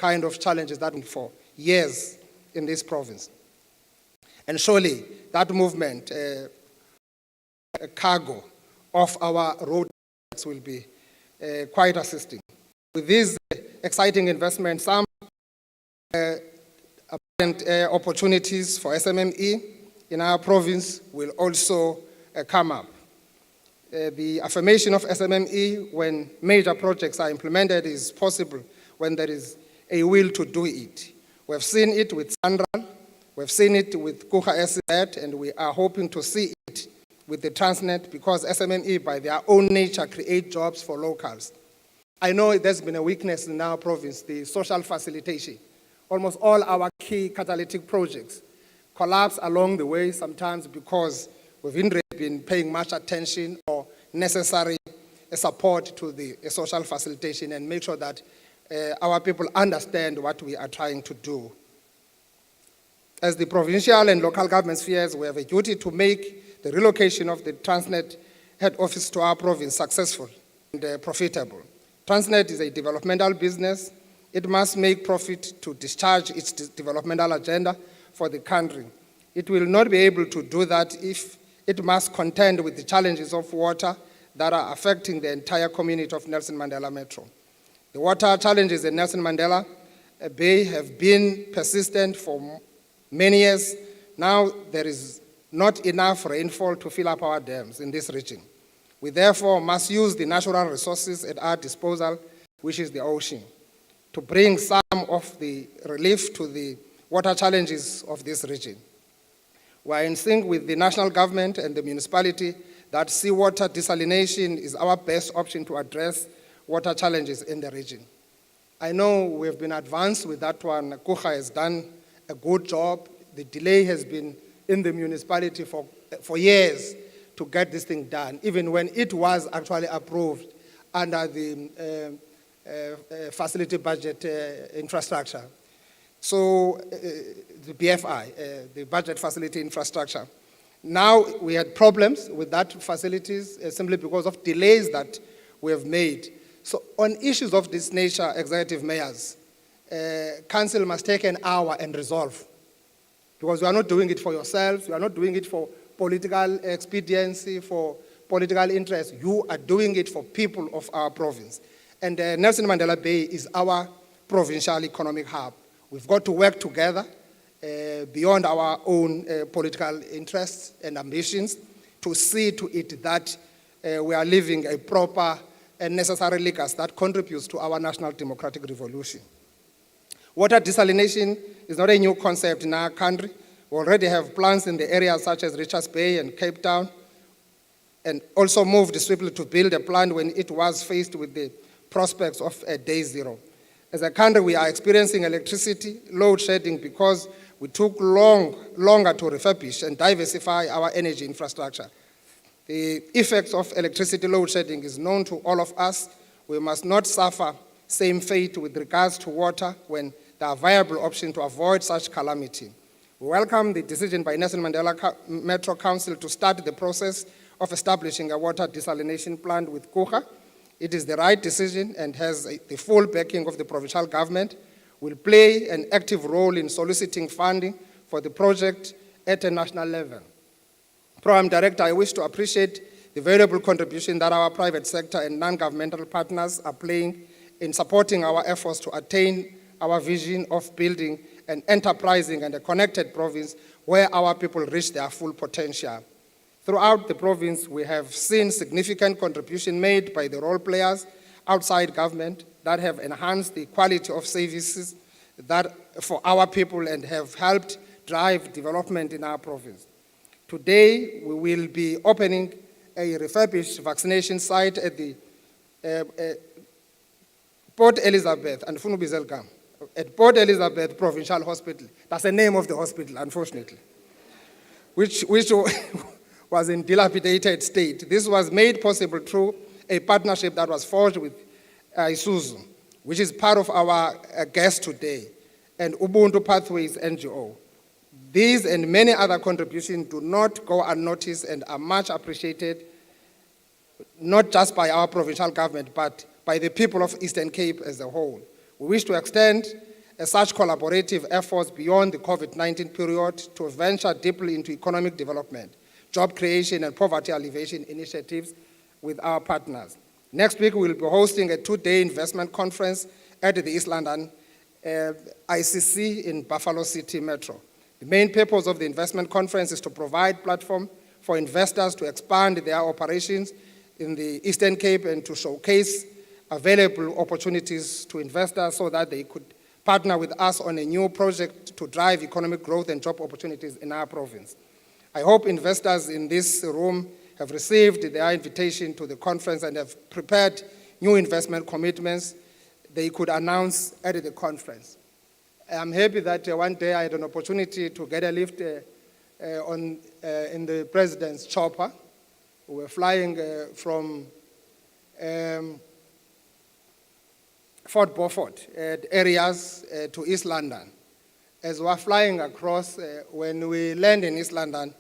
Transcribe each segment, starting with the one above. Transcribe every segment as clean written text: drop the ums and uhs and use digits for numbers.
kind of challenges that we for years in this province. And surely that movement, cargo of our road will be quite assisting. With these exciting investments, some opportunities for SMME in our province will also come up. The affirmation of SMME when major projects are implemented is possible when there is a will to do it. We've seen it with Sandral, we've seen it with Kuha SZ, and we are hoping to see it with the Transnet, because SMME by their own nature create jobs for locals. I know there's been a weakness in our province, the social facilitation. Almost all our key catalytic projects collapse along the way, sometimes because we've been paying much attention or necessary support to the social facilitation and make sure that our people understand what we are trying to do. As the provincial and local government spheres, we have a duty to make the relocation of the Transnet head office to our province successful and profitable. Transnet is a developmental business. It must make profit to discharge its developmental agenda for the country. It will not be able to do that if it must contend with the challenges of water that are affecting the entire community of Nelson Mandela Metro. The water challenges in Nelson Mandela Bay have been persistent for many years. Now there is not enough rainfall to fill up our dams in this region. We therefore must use the natural resources at our disposal, which is the ocean, to bring some of the relief to the water challenges of this region. We are in sync with the national government and the municipality that seawater desalination is our best option to address water challenges in the region. I know we have been advanced with that one. Kuha has done a good job. The delay has been in the municipality for years to get this thing done, even when it was actually approved under the facility budget infrastructure. So the BFI, the budget facility infrastructure. Now we had problems with that facilities simply because of delays that we have made. So on issues of this nature, executive mayors, council must take an hour and resolve. Because you are not doing it for yourself, you are not doing it for political expediency, for political interest. You are doing it for people of our province. And Nelson Mandela Bay is our provincial economic hub. We've got to work together beyond our own political interests and ambitions to see to it that we are living a proper and necessary legacy that contributes to our national democratic revolution. Water desalination is not a new concept in our country. We already have plans in the areas such as Richards Bay and Cape Town, and also moved swiftly to build a plant when it was faced with the prospects of a day zero. As a country, we are experiencing electricity load shedding because we took longer to refurbish and diversify our energy infrastructure. The effects of electricity load shedding is known to all of us. We must not suffer same fate with regards to water when there are viable options to avoid such calamity. We welcome the decision by Nelson Mandela Metro Council to start the process of establishing a water desalination plant with Kuha. It is the right decision and has the full backing of the provincial government. Will play an active role in soliciting funding for the project at a national level. Program Director, I wish to appreciate the valuable contribution that our private sector and non-governmental partners are playing in supporting our efforts to attain our vision of building an enterprising and a connected province where our people reach their full potential. Throughout the province, we have seen significant contribution made by the role players outside government that have enhanced the quality of services that for our people and have helped drive development in our province. Today, we will be opening a refurbished vaccination site at the Port Elizabeth and Funubizelgam, at Port Elizabeth Provincial Hospital. That's the name of the hospital, unfortunately, which was in dilapidated state. This was made possible through a partnership that was forged with Isuzu, which is part of our guest today, and Ubuntu Pathways NGO. These and many other contributions do not go unnoticed and are much appreciated, not just by our provincial government, but by the people of Eastern Cape as a whole. We wish to extend such collaborative efforts beyond the COVID-19 period to venture deeply into economic development, job creation, and poverty alleviation initiatives with our partners. Next week, we will be hosting a 2-day investment conference at the East London ICC in Buffalo City Metro. The main purpose of the investment conference is to provide platform for investors to expand their operations in the Eastern Cape and to showcase available opportunities to investors so that they could partner with us on a new project to drive economic growth and job opportunities in our province. I hope investors in this room have received their invitation to the conference and have prepared new investment commitments they could announce at the conference. I'm happy that one day I had an opportunity to get a lift in the president's chopper. We were flying from Fort Beaufort areas to East London. As we are flying across, when we land in East London,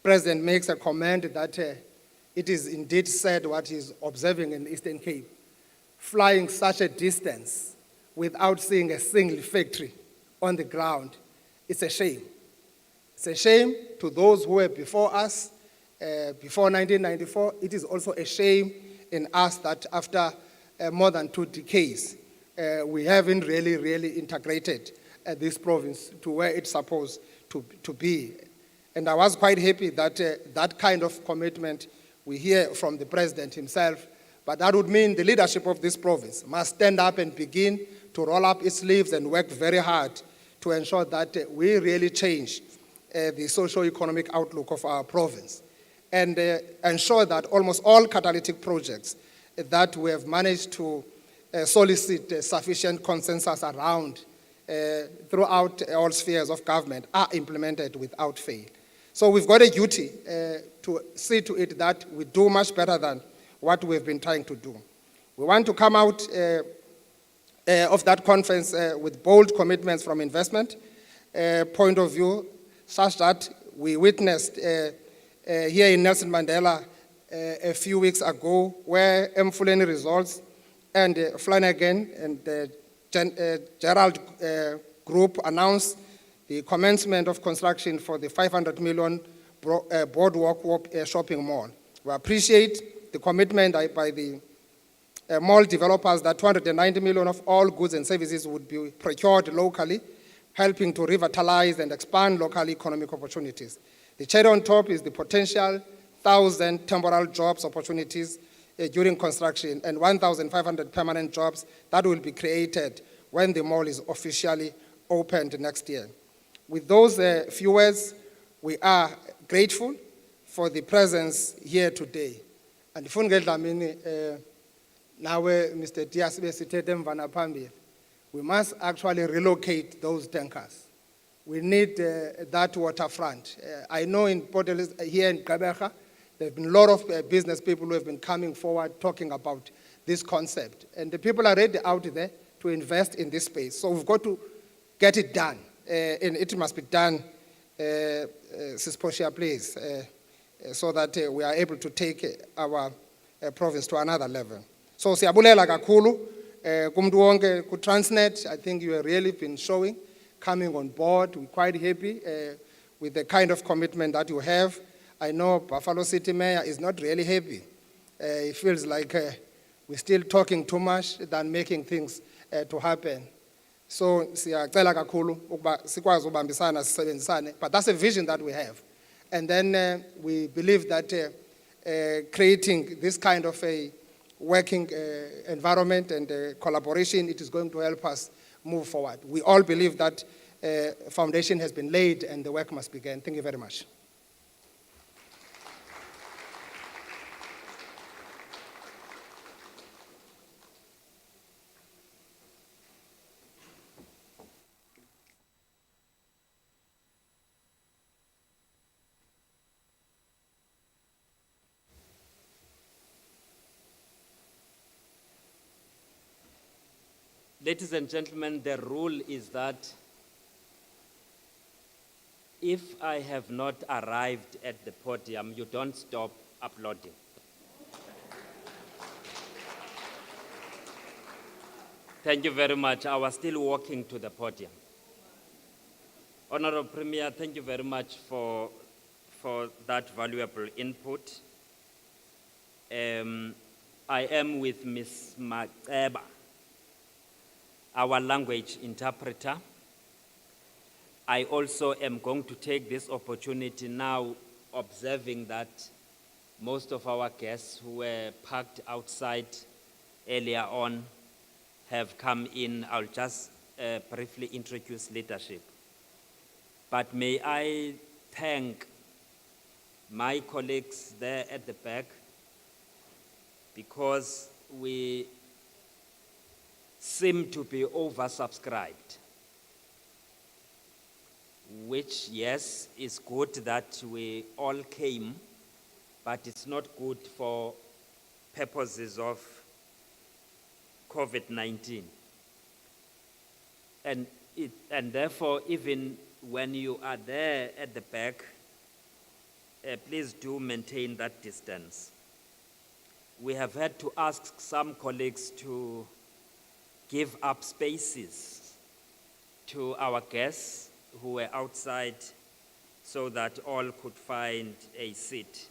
President makes a comment that it is indeed sad what he's observing in the Eastern Cape. Flying such a distance without seeing a single factory on the ground, it's a shame. It's a shame to those who were before us, before 1994. It is also a shame in us that after more than 2 decades, we haven't really integrated this province to where it's supposed to be. And I was quite happy that that kind of commitment we hear from the president himself, but that would mean the leadership of this province must stand up and begin to roll up its sleeves and work very hard to ensure that we really change the socio-economic outlook of our province and ensure that almost all catalytic projects that we have managed to solicit sufficient consensus around throughout all spheres of government are implemented without fail. So we've got a duty to see to it that we do much better than what we've been trying to do. We want to come out of that conference with bold commitments from investment point of view, such that we witnessed here in Nelson Mandela a few weeks ago, where Mfuleni Results and Flanagan and Gerald Group announced the commencement of construction for the 500 million boardwalk shopping mall. We appreciate the commitment by the mall developers that 290 million of all goods and services would be procured locally, helping to revitalize and expand local economic opportunities. The cherry on top is the potential 1,000 temporal jobs opportunities during construction and 1,500 permanent jobs that will be created when the mall is officially opened next year. With those few words, we are grateful for the presence here today. And now, Mr. Dias, we must actually relocate those tankers. We need that waterfront. I know in Port Elizabeth, here in Gqeberha, there have been a lot of business people who have been coming forward talking about this concept. And the people are ready out there to invest in this space. So we've got to get it done. And it must be done, Sisposha, please, so that we are able to take our province to another level. So siyabulela kakhulu kumntu wonke ku Transnet. I think you have really been showing, coming on board. We're quite happy with the kind of commitment that you have. I know Buffalo City Mayor is not really happy. He feels like we're still talking too much than making things to happen. So siyacela kakhulu ukuba sikwazi ubambisana sisebenzisane, but that's a vision that we have. And then we believe that creating this kind of a working environment and collaboration, it is going to help us move forward. We all believe that foundation has been laid and the work must begin. Thank you very much. Ladies and gentlemen, the rule is that if I have not arrived at the podium, you don't stop uploading. Thank you very much. I was still walking to the podium. Honorable Premier, thank you very much for that valuable input. I am with Ms. Maceba, our language interpreter. I also am going to take this opportunity now, observing that most of our guests who were parked outside earlier on have come in. I'll just briefly introduce leadership. But may I thank my colleagues there at the back, because we seem to be oversubscribed, which, yes, is good that we all came, but it's not good for purposes of COVID-19. And therefore, even when you are there at the back, please do maintain that distance. We have had to ask some colleagues to give up spaces to our guests who were outside so that all could find a seat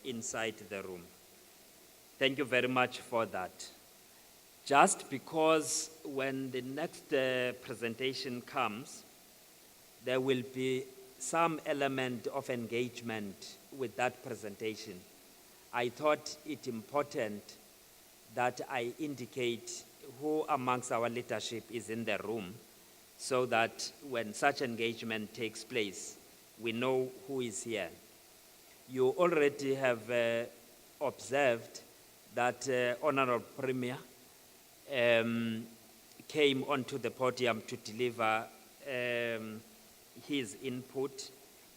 inside the room. Thank you very much for that. Just because when the next presentation comes, there will be some element of engagement with that presentation. I thought it important that I indicate who amongst our leadership is in the room, so that when such engagement takes place, we know who is here. You already have observed that Honorable Premier came onto the podium to deliver his input,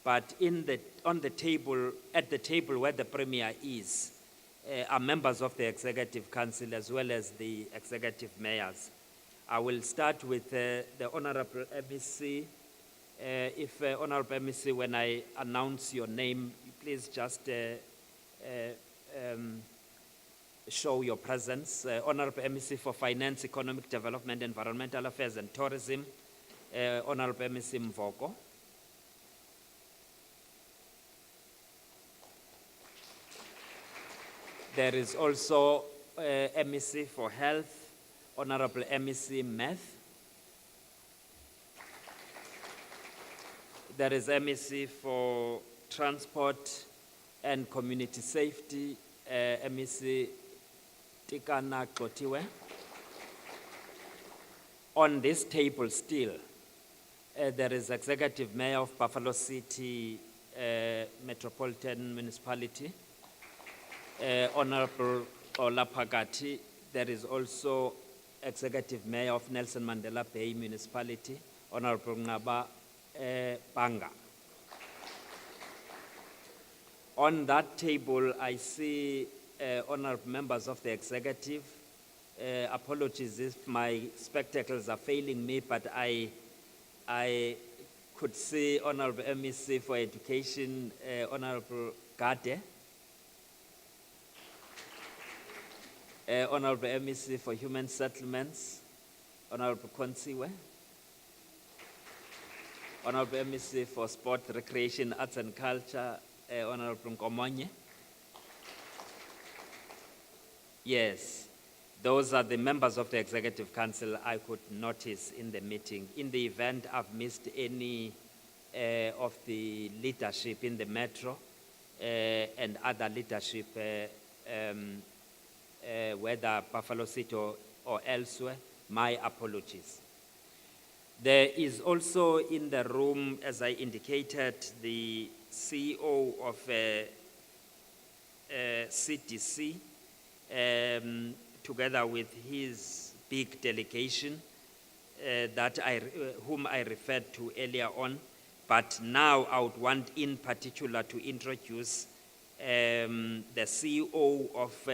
but at the table where the Premier is, are members of the Executive Council as well as the Executive Mayors. I will start with the Honorable MEC. If Honorable MEC, when I announce your name, please just show your presence. Honorable MEC for Finance, Economic Development, Environmental Affairs and Tourism, Honorable MEC Mvoko. There is also MEC for Health, Honorable MEC Meth. There is MEC for Transport and Community Safety, MEC Tikana Kotiwe. On this table still, there is Executive Mayor of Buffalo City Metropolitan Municipality, Honorable Ola Phakathi. There is also Executive Mayor of Nelson Mandela Bay Municipality, Honorable Ngaba Banga. On that table, I see honorable members of the executive. Apologies if my spectacles are failing me, but I could see Honorable MEC for Education, Honorable Gade, Honorable MEC for Human Settlements, Honorable Konsiwe, Honorable MEC for Sport, Recreation, Arts and Culture, Honorable Nkomonye. Yes, those are the members of the Executive Council I could notice in the meeting. In the event I've missed any of the leadership in the metro and other leadership, whether Buffalo City or elsewhere, my apologies. There is also in the room, as I indicated, the CEO of CTC, together with his big delegation whom I referred to earlier on. But now I would want in particular to introduce the CEO of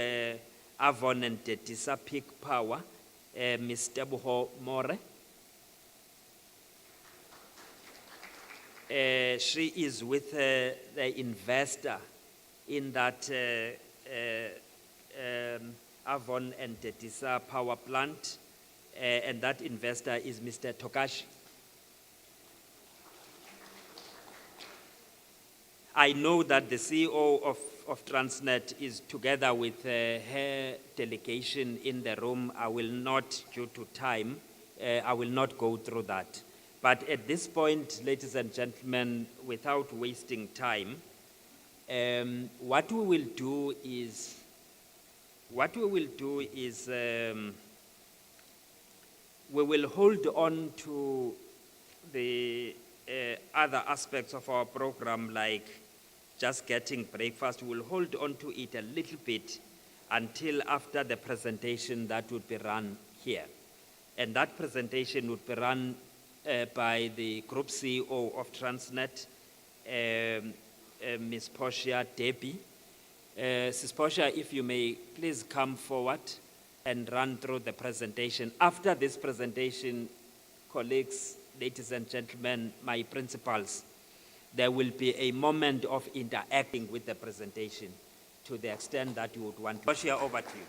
Avon and Tetisa Peak Power, Ms. Teboho More. She is with the investor in that Avon and Tetisa Power Plant, and that investor is Mr. Tokashi. I know that the CEO of Transnet is together with her delegation in the room. I will not, due to time, I will not go through that. But at this point, ladies and gentlemen, without wasting time, what we will do is we will hold on to the other aspects of our program, like just getting breakfast. We'll hold on to it a little bit until after the presentation that would be run here. And that presentation would be run by the Group CEO of Transnet, Ms. Portia Debbie. Ms. Portia, if you may please come forward and run through the presentation. After this presentation, colleagues, ladies and gentlemen, my principals, there will be a moment of interacting with the presentation to the extent that you would want to. Portia, over to you.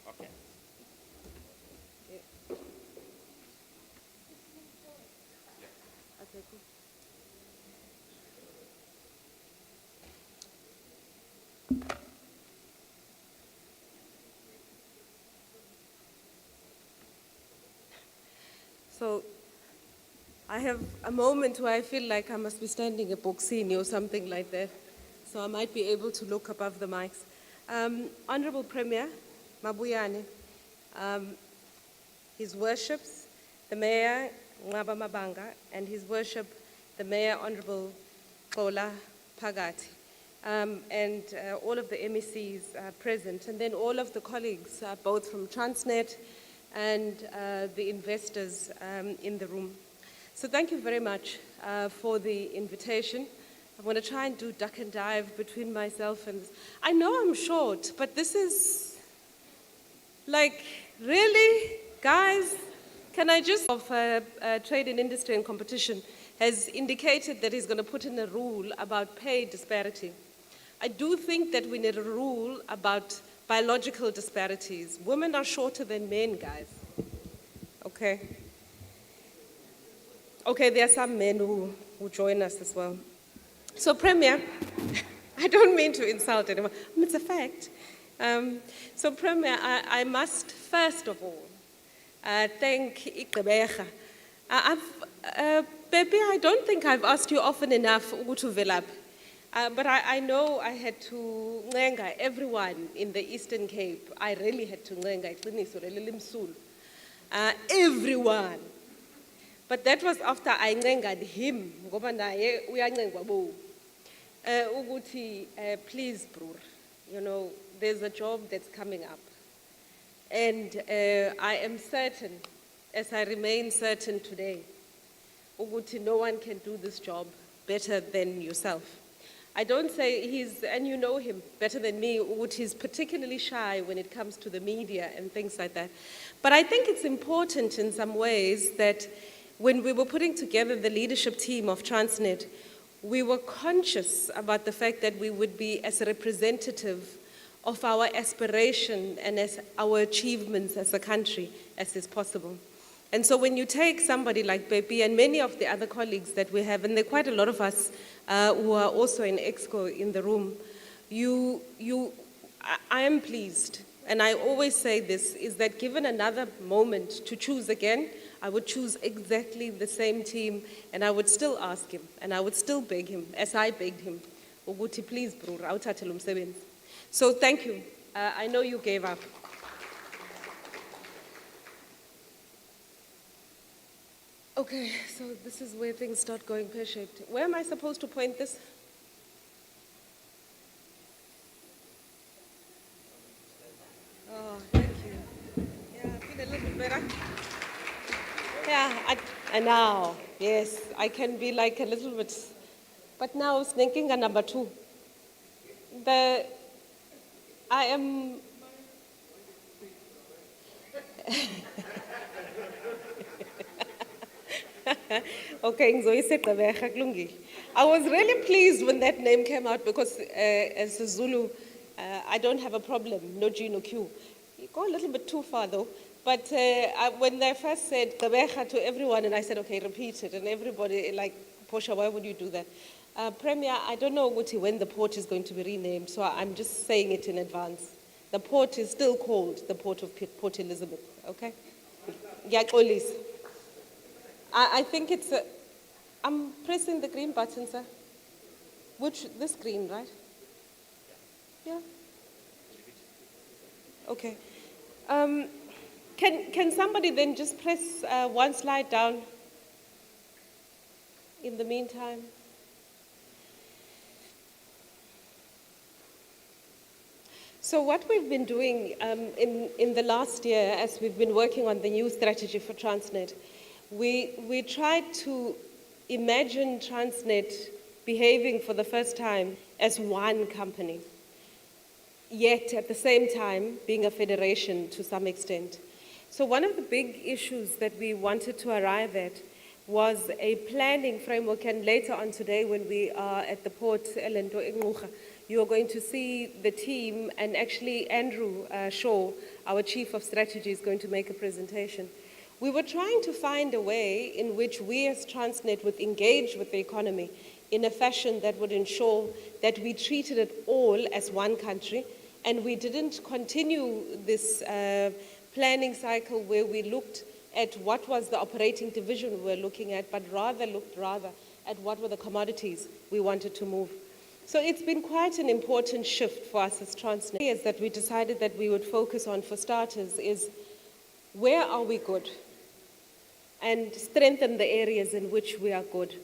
Okay. Okay, cool. So I have a moment where I feel like I must be standing at Boxini or something like that. So I might be able to look above the mics. Honorable Premier Mabuyane, His Worships, the Mayor Ngaba Mabanga, and His Worship, the Mayor Honorable Kola Pagati, and all of the MECs present, and then all of the colleagues, both from Transnet and the investors in the room. So thank you very much for the invitation. I'm going to try and do duck and dive between myself and this. I know I'm short, but this is like, really, guys? Can I just, of Trade and Industry and Competition has indicated that he's going to put in a rule about pay disparity. I do think that we need a rule about biological disparities. Women are shorter than men, guys. Okay. Okay, there are some men who join us as well. So, Premier, I don't mean to insult anyone. It's a fact. So, Premier, I must first of all thank Igqeberha. Baby, I don't think I've asked you often enough to velap. But I know I had to ncenga everyone in the Eastern Cape. I really had to ncenga everyone. But that was after I ncengaed him. Please, Bror, you know, there's a job that's coming up. And I am certain, as I remain certain today, no one can do this job better than yourself. I don't say he's, and you know him better than me, he's particularly shy when it comes to the media and things like that. But I think it's important in some ways that when we were putting together the leadership team of Transnet, we were conscious about the fact that we would be as a representative of our aspiration and as our achievements as a country as is possible. And so when you take somebody like Pepe and many of the other colleagues that we have, and there are quite a lot of us who are also in EXCO in the room, I am pleased, and I always say this, is that given another moment to choose again, I would choose exactly the same team, and I would still ask him, and I would still beg him, as I begged him, Uguti, please, Bror, awuthathe lo msebenzi. So thank you. I know you gave up. Okay, so this is where things start going pear-shaped. Where am I supposed to point this? Oh, thank you. Yeah, I feel a little bit better. Yeah, and now, yes, I can be like a little bit. But now, thinking number two. I am. Okay, ngizoyiseqebeka kulungile. I was really pleased when that name came out because as a Zulu, I don't have a problem, no G, no Q. You go a little bit too far though. But when they first said Gqeberha to everyone, and I said, okay, repeat it, and everybody like, Portia, why would you do that? Premier, I don't know when the port is going to be renamed, so I'm just saying it in advance. The port is still called the Port of Port Elizabeth, okay? Ngiyaxolisa. I think it's a, I'm pressing the green button, sir. This green, right? Yeah. Okay. Can somebody then just press one slide down in the meantime? So what we've been doing in the last year, as we've been working on the new strategy for Transnet, we tried to imagine Transnet behaving for the first time as one company, yet at the same time being a federation to some extent. So one of the big issues that we wanted to arrive at was a planning framework, and later on today when we are at the port, you're going to see the team, and actually Andrew Shaw, our Chief of Strategy, is going to make a presentation. We were trying to find a way in which we as Transnet would engage with the economy in a fashion that would ensure that we treated it all as one country, and we didn't continue this planning cycle where we looked at what was the operating division we were looking at, but looked at what were the commodities we wanted to move. So it's been quite an important shift for us as Transnet. Areas that we decided that we would focus on for starters is where are we good, and strengthen the areas in which we are good.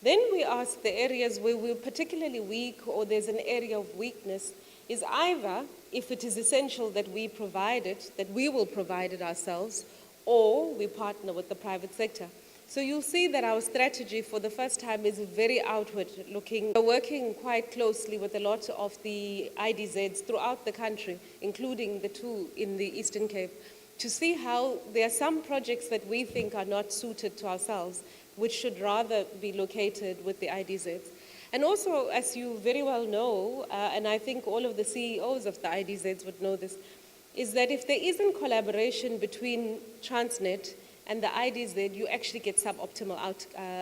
Then we ask the areas where we're particularly weak or there's an area of weakness is either, if it is essential that we provide it, that we will provide it ourselves, or we partner with the private sector. So you'll see that our strategy for the first time is very outward looking. We're working quite closely with a lot of the IDZs throughout the country, including the two in the Eastern Cape, to see how there are some projects that we think are not suited to ourselves, which should rather be located with the IDZs. And also, as you very well know, and I think all of the CEOs of the IDZs would know this, is that if there isn't collaboration between Transnet and the IDZ, you actually get suboptimal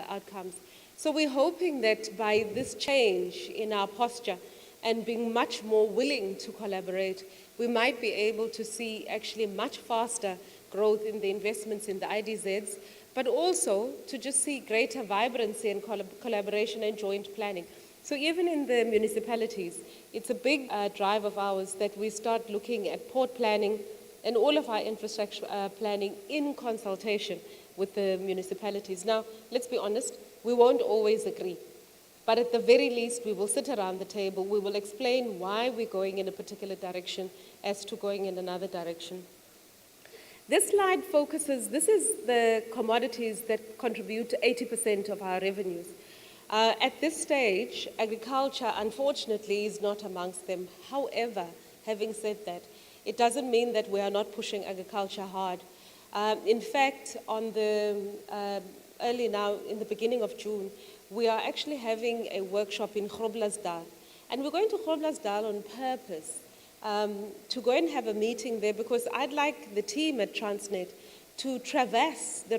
outcomes. So we're hoping that by this change in our posture and being much more willing to collaborate, we might be able to see actually much faster growth in the investments in the IDZs, but also to just see greater vibrancy and collaboration and joint planning. So even in the municipalities, it's a big drive of ours that we start looking at port planning and all of our infrastructure planning in consultation with the municipalities. Now, let's be honest, we won't always agree. But at the very least, we will sit around the table, we will explain why we're going in a particular direction as to going in another direction. This slide focuses, this is the commodities that contribute to 80% of our revenues. At this stage, agriculture, unfortunately, is not amongst them. However, having said that, it doesn't mean that we are not pushing agriculture hard. In fact, on the early now, in the beginning of June, we are actually having a workshop in Groblersdal. And we're going to Groblersdal on purpose to go and have a meeting there, because I'd like the team at Transnet to traverse the